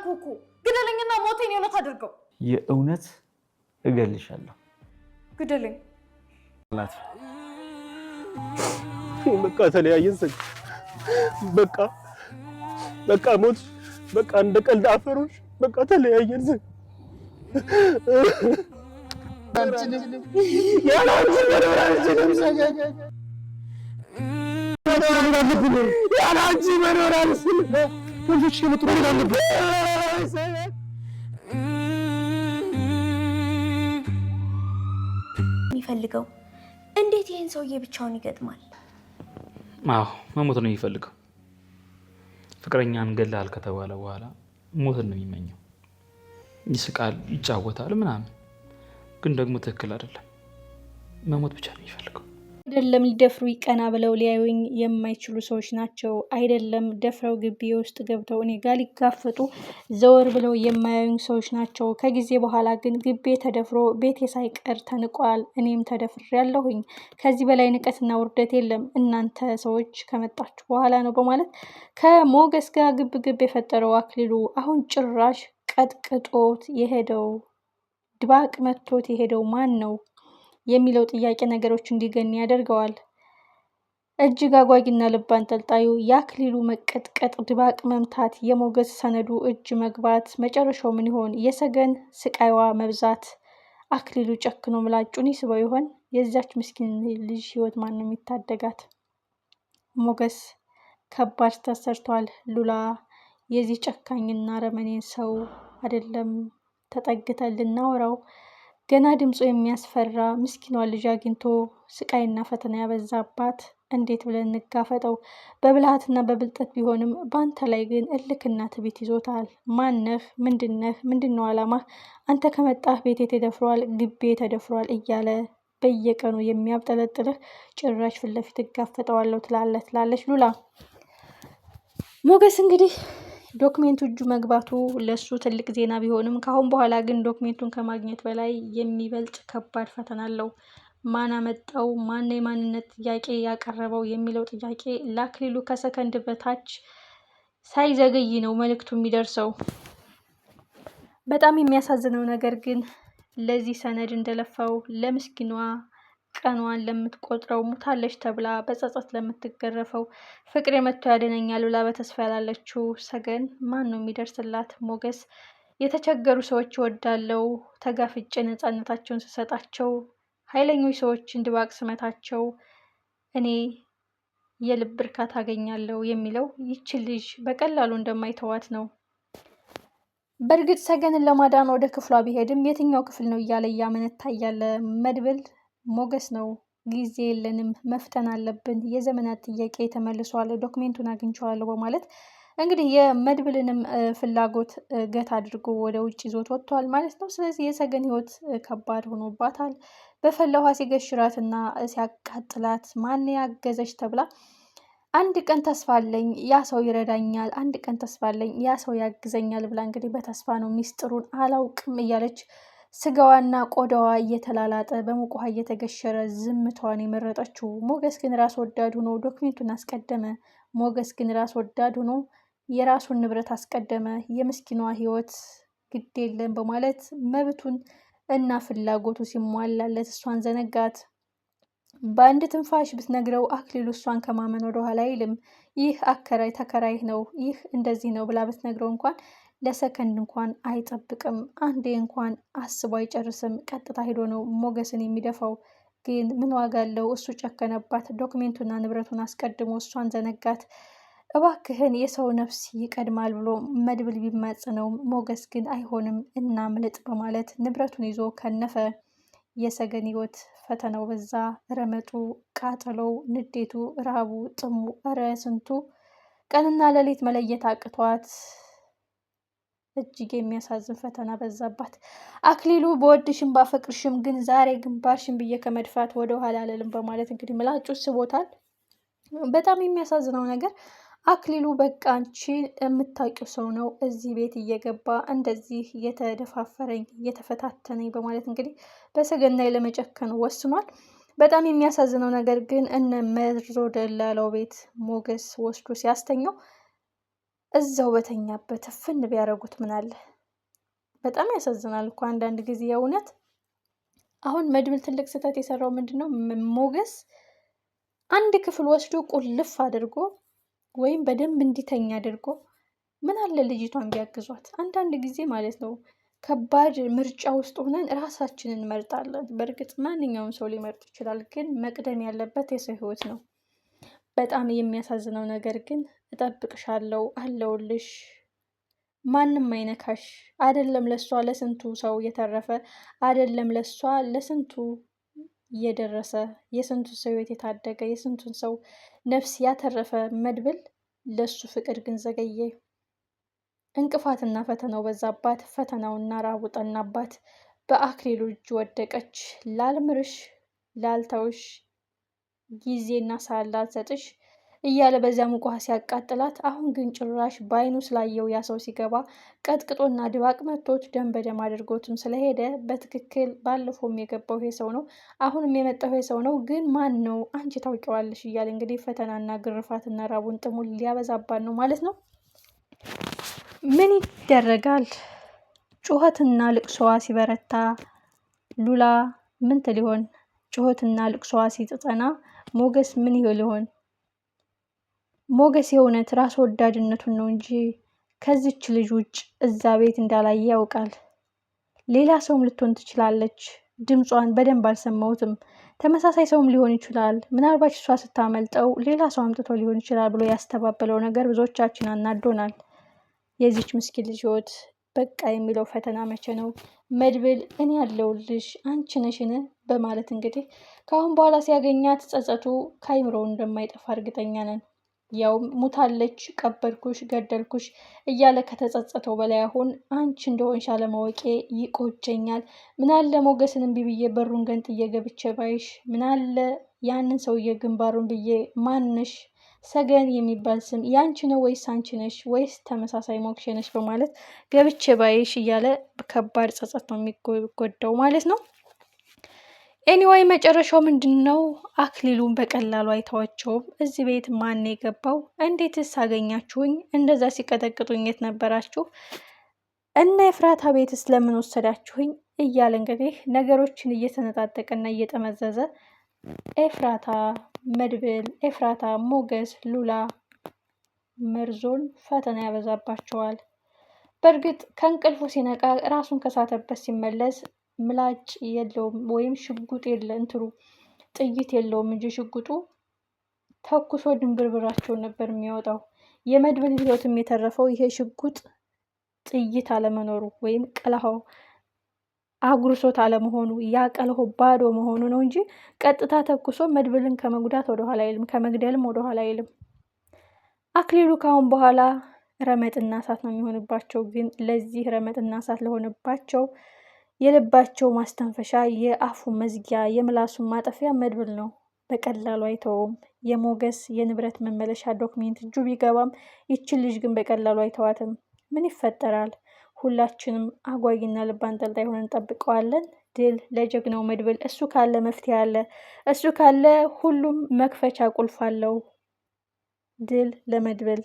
አልኩህ እኮ ግደለኝና ሞቴን የእውነት አድርገው። የእውነት እገልሻለሁ። ግደለኝ። በቃ ተለያየን። በቃ ሞት። በቃ እንደ ቀልድ አፈሮች። በቃ ተለያየን። ያላንቺ መኖር አልችልም። ልጆች ከመጡ አለብን። የሚፈልገው እንዴት ይሄን ሰውዬ ብቻውን ይገጥማል? አዎ መሞት ነው የሚፈልገው። ፍቅረኛን ገላል ከተባለ በኋላ ሞትን ነው የሚመኘው። ይስቃል፣ ይጫወታል ምናምን፣ ግን ደግሞ ትክክል አይደለም። መሞት ብቻ ነው የሚፈልገው። አይደለም ሊደፍሩ ቀና ብለው ሊያዩኝ የማይችሉ ሰዎች ናቸው። አይደለም ደፍረው ግቢ ውስጥ ገብተው እኔ ጋር ሊጋፈጡ ዘወር ብለው የማያዩኝ ሰዎች ናቸው። ከጊዜ በኋላ ግን ግቤ ተደፍሮ ቤቴ ሳይቀር ተንቋል። እኔም ተደፍሬያለሁኝ። ከዚህ በላይ ንቀትና ውርደት የለም። እናንተ ሰዎች ከመጣችሁ በኋላ ነው በማለት ከሞገስ ጋር ግብ የፈጠረው አክሊሉ አሁን ጭራሽ ቀጥቅጦት የሄደው ድባቅ መቶት የሄደው ማን ነው የሚለው ጥያቄ ነገሮች እንዲገኝ ያደርገዋል። እጅግ አጓጊና ልብ አንጠልጣዩ የአክሊሉ መቀጥቀጥ፣ ድባቅ መምታት፣ የሞገስ ሰነዱ እጅ መግባት መጨረሻው ምን ይሆን? የሰገን ስቃይዋ መብዛት፣ አክሊሉ ጨክኖ ምላጩን ይስበው ይሆን? የዛች ምስኪን ልጅ ህይወት ማን ነው የሚታደጋት? ሞገስ ከባድ ተሰርቷል። ሉላ የዚህ ጨካኝና ረመኔን ሰው አይደለም ተጠግተን ልናወራው ገና ድምፁ የሚያስፈራ ምስኪኗ ልጅ አግኝቶ ስቃይና ፈተና ያበዛባት እንዴት ብለን እንጋፈጠው? በብልሃትና በብልጠት ቢሆንም በአንተ ላይ ግን እልክና ትዕቢት ይዞታል። ማነህ? ምንድነህ? ምንድነው አላማህ? አንተ ከመጣህ ቤቴ ተደፍሯል፣ ግቤ ተደፍሯል እያለ በየቀኑ የሚያብጠለጥልህ ጭራሽ ፊት ለፊት እጋፈጠዋለሁ ትላለች ሉላ። ሞገስ እንግዲህ ዶክሜንቱ እጁ መግባቱ ለሱ ትልቅ ዜና ቢሆንም ካሁን በኋላ ግን ዶክሜንቱን ከማግኘት በላይ የሚበልጥ ከባድ ፈተና አለው። ማን አመጣው? ማን የማንነት ጥያቄ ያቀረበው የሚለው ጥያቄ ለአክሊሉ ከሰከንድ በታች ሳይዘገይ ነው መልእክቱ የሚደርሰው። በጣም የሚያሳዝነው ነገር ግን ለዚህ ሰነድ እንደለፋው ለምስኪኗ ቀኗን ለምትቆጥረው ሙታለች ተብላ በጸጸት ለምትገረፈው ፍቅሬ መጥቶ ያድነኛል ብላ በተስፋ ያላለችው ሰገን ማን ነው የሚደርስላት? ሞገስ የተቸገሩ ሰዎች እወዳለሁ፣ ተጋፍጬ ነፃነታቸውን ስሰጣቸው ኃይለኞች ሰዎችን ድባቅ ስመታቸው እኔ የልብ እርካታ አገኛለሁ የሚለው ይችን ልጅ በቀላሉ እንደማይተዋት ነው። በእርግጥ ሰገንን ለማዳን ወደ ክፍሏ ቢሄድም የትኛው ክፍል ነው እያለ እያመነታ እያለ መድብል ሞገስ ነው ጊዜ የለንም መፍተን አለብን፣ የዘመናት ጥያቄ ተመልሷል፣ ዶክሜንቱን አግኝቼዋለሁ በማለት እንግዲህ የመድብልንም ፍላጎት ገት አድርጎ ወደ ውጭ ይዞት ወጥቷል ማለት ነው። ስለዚህ የሰገን ህይወት ከባድ ሆኖባታል። በፈላ ውሃ ሲገሽራትና ሲያቃጥላት ማን ያገዘች ተብላ አንድ ቀን ተስፋ አለኝ ያ ሰው ይረዳኛል፣ አንድ ቀን ተስፋ አለኝ ያ ሰው ያግዘኛል ብላ እንግዲህ በተስፋ ነው ሚስጥሩን አላውቅም እያለች ስጋዋና ቆዳዋ እየተላላጠ በሙቅ ውሃ እየተገሸረ ዝምታዋን የመረጠችው። ሞገስ ግን ራስ ወዳድ ሆኖ ዶክሜንቱን አስቀደመ። ሞገስ ግን ራስ ወዳድ ሆኖ የራሱን ንብረት አስቀደመ። የምስኪኗ ህይወት ግድ የለም በማለት መብቱን እና ፍላጎቱ ሲሟላለት እሷን ዘነጋት። በአንድ ትንፋሽ ብትነግረው አክሊሉ እሷን ከማመን ወደኋላ አይልም። ይህ አከራይ ተከራይህ ነው፣ ይህ እንደዚህ ነው ብላ ብትነግረው እንኳን ለሰከንድ እንኳን አይጠብቅም። አንዴ እንኳን አስቦ አይጨርስም። ቀጥታ ሄዶ ነው ሞገስን የሚደፋው። ግን ምን ዋጋ አለው? እሱ ጨከነባት። ዶክሜንቱና ንብረቱን አስቀድሞ እሷን ዘነጋት። እባክህን የሰው ነፍስ ይቀድማል ብሎ መድብል ቢማጽነውም ሞገስ ግን አይሆንም እናምልጥ በማለት ንብረቱን ይዞ ከነፈ። የሰገን ህይወት ፈተናው በዛ። ረመጡ፣ ቃጠሎው፣ ንዴቱ፣ ረሃቡ፣ ጥሙ፣ እረ ስንቱ ቀንና ሌሊት መለየት አቅቷት እጅግ የሚያሳዝን ፈተና በዛባት። አክሊሉ በወድሽም ባፈቅርሽም ግን ዛሬ ግንባርሽን ብዬ ከመድፋት ወደ ኋላ አልልም በማለት እንግዲህ ምላጩ ስቦታል። በጣም የሚያሳዝነው ነገር አክሊሉ በቃ አንቺ የምታውቂው ሰው ነው እዚህ ቤት እየገባ እንደዚህ የተደፋፈረኝ የተፈታተነኝ በማለት እንግዲህ በሰገን ላይ ለመጨከን ወስኗል። በጣም የሚያሳዝነው ነገር ግን እነ መርዞ ደላላው ቤት ሞገስ ወስዶ ሲያስተኛው እዛው በተኛበት ፍን ቢያደርጉት ምን አለ? በጣም ያሳዝናል እኮ አንዳንድ ጊዜ የእውነት። አሁን መድብል ትልቅ ስህተት የሰራው ምንድን ነው? ሞገስ አንድ ክፍል ወስዶ ቁልፍ አድርጎ ወይም በደንብ እንዲተኛ አድርጎ ምን አለ ልጅቷን ቢያግዟት። አንዳንድ ጊዜ ማለት ነው ከባድ ምርጫ ውስጥ ሆነን ራሳችንን እንመርጣለን። በእርግጥ ማንኛውም ሰው ሊመርጥ ይችላል፣ ግን መቅደም ያለበት የሰው ህይወት ነው። በጣም የሚያሳዝነው ነገር ግን እጠብቅሻለሁ፣ አለውልሽ፣ ማንም አይነካሽ፣ አይደለም ለሷ ለስንቱ ሰው የተረፈ አይደለም ለሷ ለስንቱ እየደረሰ የስንቱ ሰው ህይወት የታደገ የስንቱን ሰው ነፍስ ያተረፈ መድብል ለሱ ፍቅር ግን ዘገየ። እንቅፋትና ፈተናው በዛባት። ፈተናውና ራቡ ጠናባት። በአክሊሉ እጅ ወደቀች። ላልምርሽ፣ ላልተውሽ፣ ጊዜና ሰዓት ላልሰጥሽ እያለ በዚያ ሙቅ ውሃ ሲያቃጥላት፣ አሁን ግን ጭራሽ በአይኑ ስላየው ያ ሰው ሲገባ ቀጥቅጦና ድባቅ መቶት ደም በደም አድርጎትም ስለሄደ በትክክል ባለፈውም የገባው ይሄ ሰው ነው፣ አሁንም የመጣው ይሄ ሰው ነው፣ ግን ማን ነው? አንቺ ታውቂዋለሽ እያለ እንግዲህ ፈተናና ግርፋትና ራቡን ጥሙን ሊያበዛባት ነው ማለት ነው። ምን ይደረጋል? ጩኸትና ልቅሶዋ ሲበረታ ሉላ ምን ትል ይሆን? ጩኸትና ልቅሶዋ ሲጠና ሞገስ ምን ይሆን ይሆን? ሞገስ የእውነት ራስ ወዳድነቱን ነው እንጂ ከዚች ልጅ ውጭ እዛ ቤት እንዳላየ ያውቃል። ሌላ ሰውም ልትሆን ትችላለች። ድምጿን በደንብ አልሰማሁትም። ተመሳሳይ ሰውም ሊሆን ይችላል። ምናልባት እሷ ስታመልጠው ሌላ ሰው አምጥቶ ሊሆን ይችላል ብሎ ያስተባበለው ነገር ብዙዎቻችን አናዶናል። የዚች ምስኪን ልጅ ህይወት በቃ የሚለው ፈተና መቼ ነው? መድብል እኔ ያለሁልሽ አንቺ ነሽን በማለት እንግዲህ ከአሁን በኋላ ሲያገኛት ጸጸቱ ከአይምሮው እንደማይጠፋ እርግጠኛ ነን። ያውም ሙታለች፣ ቀበርኩሽ፣ ገደልኩሽ እያለ ከተጸጸተው በላይ አሁን አንቺ እንደሆንሽ አለማወቄ ይቆጨኛል። ምናለ ሞገስን እምቢ ብዬ በሩን ገንጥዬ ገብቼ ባይሽ፣ ምናለ ያንን ሰውዬ ግንባሩን ብዬ ማንሽ ሰገን የሚባል ስም ያንቺ ነው ወይስ አንቺ ነሽ ወይስ ተመሳሳይ ሞክሼ ነሽ በማለት ገብቼ ባይሽ እያለ ከባድ ጸጸት ነው የሚጎዳው ማለት ነው። ኤኒዋይ መጨረሻው ምንድን ነው? አክሊሉን በቀላሉ አይተዋቸውም። እዚህ ቤት ማን የገባው? እንዴትስ አገኛችሁኝ? እንደዛ ሲቀጠቅጡኝ የት ነበራችሁ? እና ኤፍራታ ቤትስ ለምን ወሰዳችሁኝ? እያለ እንግዲህ ነገሮችን እየተነጣጠቀና እየጠመዘዘ ኤፍራታ፣ መድብል፣ ኤፍራታ፣ ሞገስ፣ ሉላ መርዞን ፈተና ያበዛባቸዋል። በእርግጥ ከእንቅልፉ ሲነቃ ራሱን ከሳተበት ሲመለስ ምላጭ የለውም ወይም ሽጉጥ የለ እንትሩ ጥይት የለውም እንጂ ሽጉጡ ተኩሶ ድንብርብራቸውን ነበር የሚያወጣው። የመድብል ህይወትም የተረፈው ይሄ ሽጉጥ ጥይት አለመኖሩ ወይም ቀለሃው አጉርሶት አለመሆኑ ያ ቀለሆ ባዶ መሆኑ ነው እንጂ ቀጥታ ተኩሶ መድብልን ከመጉዳት ወደኋላ አይልም፣ ከመግደልም ወደኋላ አይልም። አክሊሉ ካሁን በኋላ ረመጥና እሳት ነው የሚሆንባቸው። ግን ለዚህ ረመጥና እሳት ለሆነባቸው የልባቸው ማስተንፈሻ፣ የአፉ መዝጊያ፣ የምላሱን ማጠፊያ መድብል ነው። በቀላሉ አይተውም። የሞገስ የንብረት መመለሻ ዶክሜንት እጁ ቢገባም ይችን ልጅ ግን በቀላሉ አይተዋትም። ምን ይፈጠራል? ሁላችንም አጓጊና ልብ አንጠልጣይ ሆነን እንጠብቀዋለን። ድል ለጀግናው መድብል። እሱ ካለ መፍትሄ አለ። እሱ ካለ ሁሉም መክፈቻ ቁልፍ አለው። ድል ለመድብል።